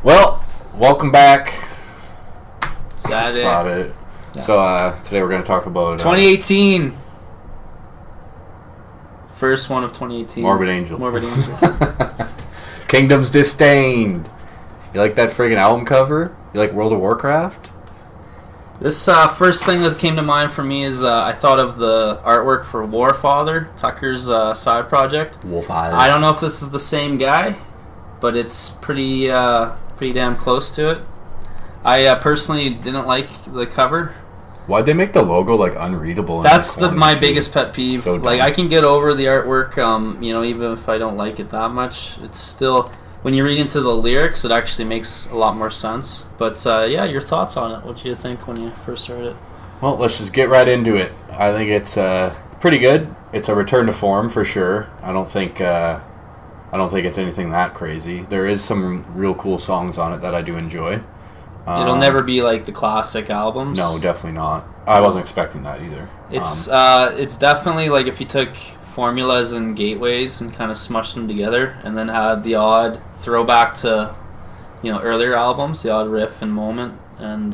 Well, welcome back. Is that That's it? not it. Yeah. So today we're going to talk about 2018. First one of 2018. Morbid Angel. Morbid Angel. Kingdom's Disdained. You like that friggin' album cover? You like World of Warcraft? This first thing that came to mind for me is I thought of the artwork for Warfather, Tucker's side project. Wolfeye. I don't know if this is the same guy, but it's pretty damn close to it. I personally didn't like the cover. Why'd they make the logo like unreadable? That's my too? biggest pet peeve. So like, dumb. I can get over the artwork, even if I don't like it that much. It's still, when you read into the lyrics, it actually makes a lot more sense. But yeah, your thoughts on it? What did you think when you first heard it? Well, let's just get right into it. I think it's pretty good. It's a return to form for sure. I don't think it's anything that crazy. There is some real cool songs on it that I do enjoy. It'll never be like the classic albums. No, definitely not. I wasn't expecting that either. It's definitely like if you took formulas and gateways and kind of smushed them together, and then had the odd throwback to, earlier albums, the odd riff and moment, and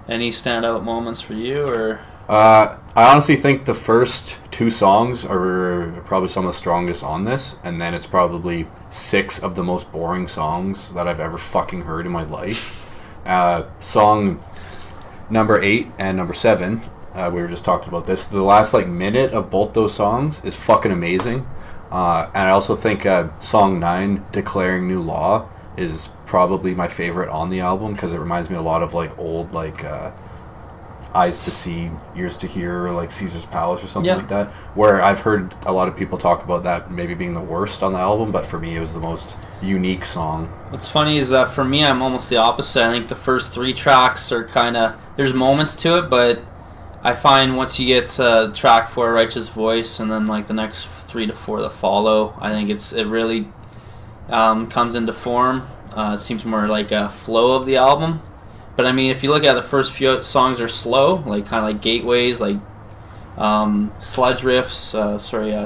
any standout moments for you, or? I honestly think the first two songs are probably some of the strongest on this, and then it's probably 6 of the most boring songs that I've ever fucking heard in my life. Song number 8 and number 7, we were just talking about this. The last minute of both those songs is fucking amazing. And I also think song 9, Declaring New Law, is probably my favorite on the album because it reminds me a lot of old Eyes to See, Ears to Hear, or Caesar's Palace or something like that, where I've heard a lot of people talk about that maybe being the worst on the album, but for me it was the most unique song. What's funny is for me, I'm almost the opposite. I think the first 3 tracks are kind of, there's moments to it, but I find once you get to track 4, Righteous Voice, and then the next 3 to 4 that follow, I think it really comes into form. It seems more like a flow of the album. But I mean, if you look at the first few songs are slow, kind of gateways, sludge riffs,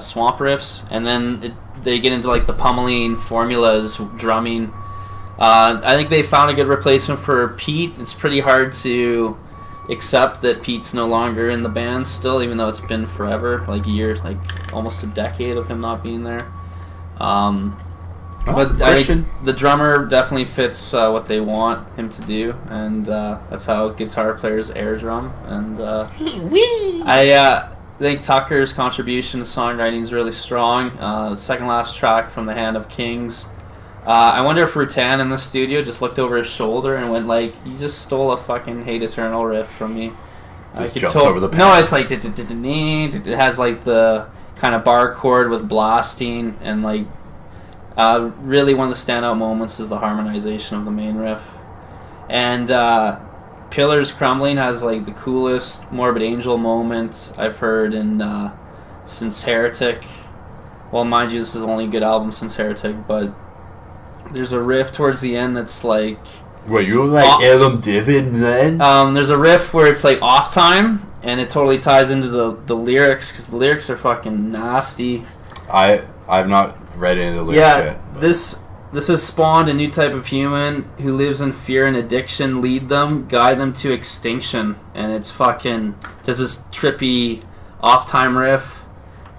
swamp riffs, and then they get into the pummeling formulas, drumming. I think they found a good replacement for Pete. It's pretty hard to accept that Pete's no longer in the band still, even though it's been forever, years, almost a decade of him not being there. But I think the drummer definitely fits what they want him to do, and that's how guitar players air drum. And I think Tucker's contribution to songwriting is really strong. The second last track, From the Hand of Kings. I wonder if Rutan in the studio just looked over his shoulder and went you just stole a fucking Hate Eternal riff from me. Just jumps over the pad. No, it's it has the kind of bar chord with blasting, and really one of the standout moments is the harmonization of the main riff. And Pillars Crumbling has the coolest Morbid Angel moment I've heard in since Heretic. Well, mind you, this is the only good album since Heretic, but there's a riff towards the end that's Wait, you like Adam Divid, man? there's a riff where it's off time, and it totally ties into the lyrics, because the lyrics are fucking nasty. I've not read any of the lyrics yet. This has spawned a new type of human who lives in fear and addiction. Lead them, guide them to extinction. And it's fucking just this trippy off-time riff.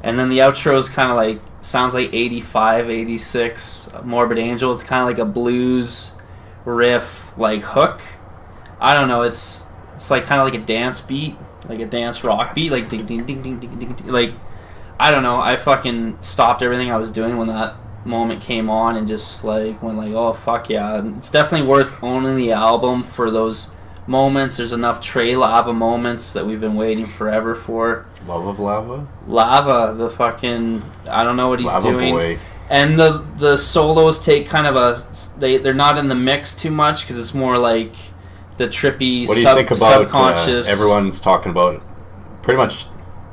And then the outro is kind of sounds like 85, 86 Morbid Angel with kind of a blues riff, hook. I don't know, it's kind of like a dance beat, a dance rock beat, ding ding ding ding ding ding ding. I don't know, I fucking stopped everything I was doing when that moment came on and just went oh fuck yeah. It's definitely worth owning the album for those moments. There's enough Trey Lava moments that we've been waiting forever for. Love of Lava? Lava, the fucking, I don't know what he's Lava doing. Boy. And the solos take kind of they're not in the mix too much, because it's more the trippy what do you think about subconscious. Everyone's talking about, pretty much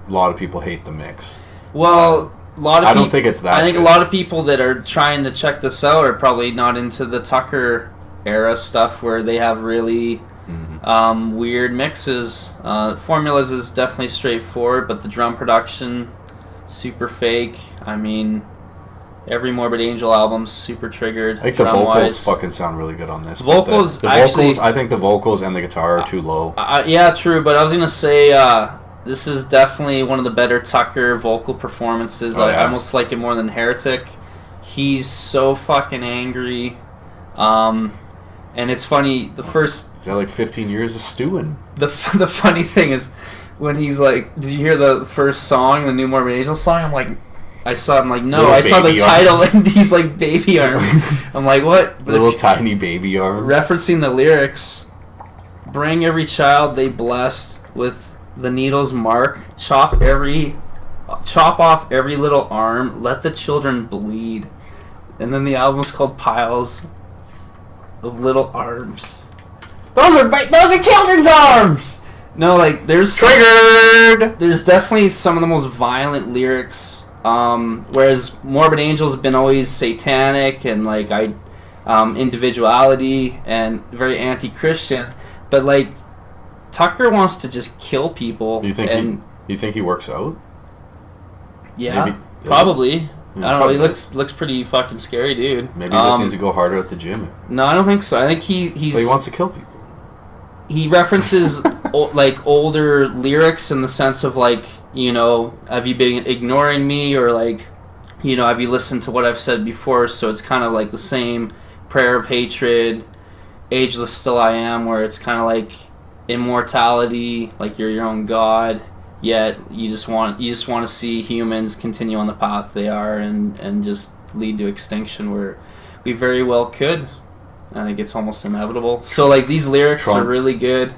a lot of people hate the mix. Well, a lot of I don't think it's that I think good. a lot of people that are trying to check this out are probably not into the Tucker era stuff, where they have really weird mixes. Formulas is definitely straightforward, but the drum production, super fake. I mean, Every Morbid Angel album's super triggered. I think the vocals drum-wise. fucking sound really good on this. Vocals, the actually, vocals, I think the vocals and the guitar are too low. Yeah, true. But I was gonna say this is definitely one of the better Tucker vocal performances. I almost like it more than Heretic. He's so fucking angry, and it's funny. The first Is that like 15 years of stewing? the funny thing is when he's like, "Did you hear the first song, the new Morbid Angel song?" I'm like. I saw him like, no, Little I saw the title arms. and he's like baby arms. I'm like, what? But Little tiny baby arms. referencing the lyrics, bring every child they blessed with the needle's mark, chop off every little arm, let the children bleed. And then the album's called Piles of Little Arms. Those are children's arms. No, like there's Triggered. There's definitely some of the most violent lyrics. Whereas Morbid Angel's been always satanic and like individuality and very anti-Christian, but like Tucker wants to just kill people. Do you think he works out? Yeah, Maybe, probably. Yeah, I don't know. He looks pretty fucking scary, dude. Maybe he just needs to go harder at the gym. No, I don't think so. I think he's. But he wants to kill people. He references like older lyrics in the sense of like, you know, have you been ignoring me, or like, you know, have you listened to what I've said before? So it's kind of like the same prayer of hatred, ageless still I am, where it's kind of like immortality, like you're your own god, yet you just want to see humans continue on the path they are and just lead to extinction, where we very well could. I think it's almost inevitable. So like these lyrics are really good.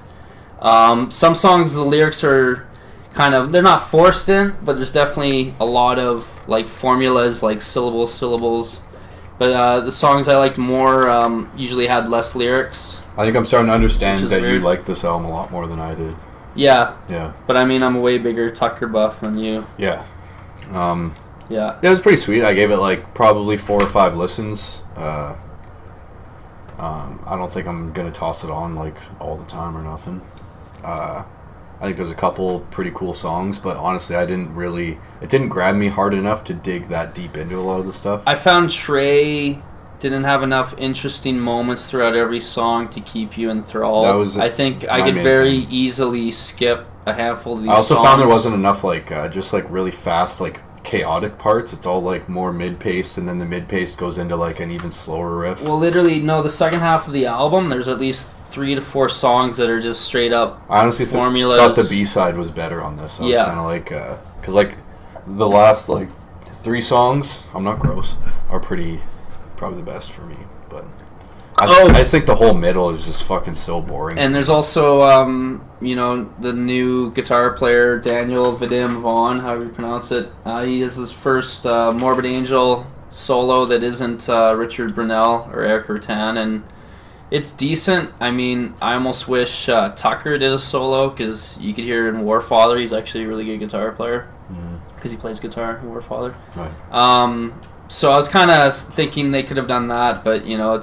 Some songs the lyrics are kind of, they're not forced in, but there's definitely a lot of like formulas, like syllables. But the songs I liked more usually had less lyrics. I think I'm starting to understand that weird. you like this album a lot more than I did. Yeah. Yeah. But I mean, I'm a way bigger Tucker buff than you. Yeah. Yeah. It was pretty sweet. I gave it like probably 4 or 5 listens. I don't think I'm gonna toss it on like all the time or nothing. I think there's a couple pretty cool songs, but honestly, it didn't grab me hard enough to dig that deep into a lot of the stuff. I found Trey didn't have enough interesting moments throughout every song to keep you enthralled. I think I could very easily skip a handful of these songs. I also found there wasn't enough like just like really fast like chaotic parts. It's all like more mid-paced, and then the mid-paced goes into like an even slower riff. Well, literally, no, the second half of the album, there's at least 3 to 4 songs that are just straight up I honestly formulas. thought the B-side was better on this. I was kind of like, because like the last like 3 songs, I'm not gross, are probably the best for me. But I just think the whole middle is just fucking so boring. And there's also, you know, the new guitar player, Daniel Vadim Vaughn, however you pronounce it. He is his first Morbid Angel solo that isn't Richard Brunel or Eric Rutan, and it's decent. I mean, I almost wish Tucker did a solo, because you could hear in Warfather, he's actually a really good guitar player, because he plays guitar in Warfather. Right. So I was kind of thinking they could have done that, but, you know,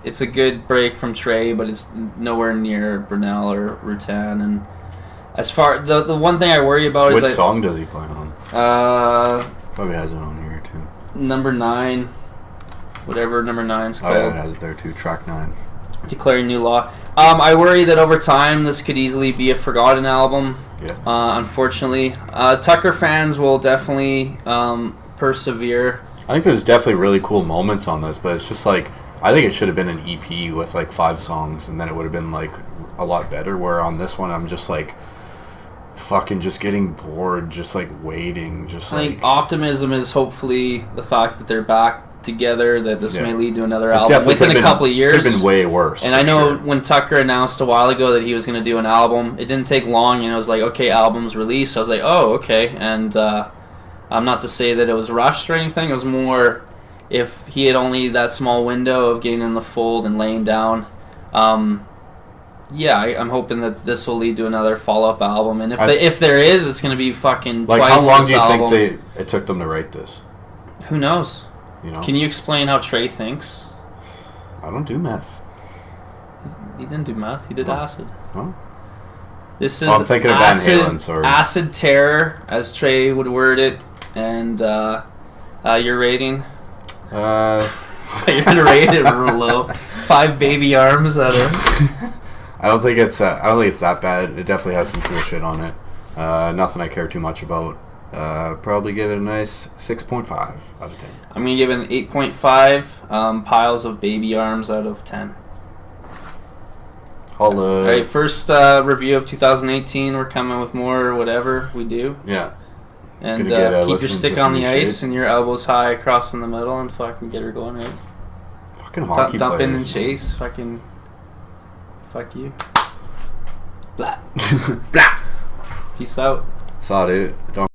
it's a good break from Trey, but it's nowhere near Brunel or Rutan. And as far the one thing I worry about is which song does he play on? Probably has it on here too. Number 9, whatever number 9's called. Oh yeah, it has it there too. Track 9. Declaring New Law. I worry that over time this could easily be a forgotten album. Yeah. Unfortunately, Tucker fans will definitely persevere. I think there's definitely really cool moments on this, but it's just like, I think it should have been an EP with like 5 songs, and then it would have been like a lot better. Where on this one, I'm just like fucking just getting bored, just like waiting. I think optimism is hopefully the fact that they're back together, that this may lead to another album within a couple of years. Could have been way worse. And I know when Tucker announced a while ago that he was going to do an album, it didn't take long, and it was like, okay, album's released. So I was like, oh, okay. And I'm not to say that it was rushed or anything. It was more, if he had only that small window of getting in the fold and laying down. I'm hoping that this will lead to another follow-up album. And if there is, it's going to be fucking like, twice how long this do you album. think it took them to write this? Who knows? You know? Can you explain how Trey thinks? I don't do meth. He didn't do meth. He did acid. Huh? This is I'm thinking of Van Halen, sorry. Acid terror, as Trey would word it. And your rating? You're gonna rate it real low. 5 baby arms out of. I don't think it's that bad. It definitely has some cool shit on it. Nothing I care too much about. Probably give it a nice 6.5 out of 10. I'm gonna give it an 8.5. Piles of baby arms out of 10. Alright, first review of 2018. We're coming with more whatever we do. Yeah. And keep your stick on the ice and your elbows high across in the middle and fucking get her going, right? Fucking hockey Dump in players, and chase. Fucking. Fuck you. Blah. Blah. Peace out. Saw, dude. Don't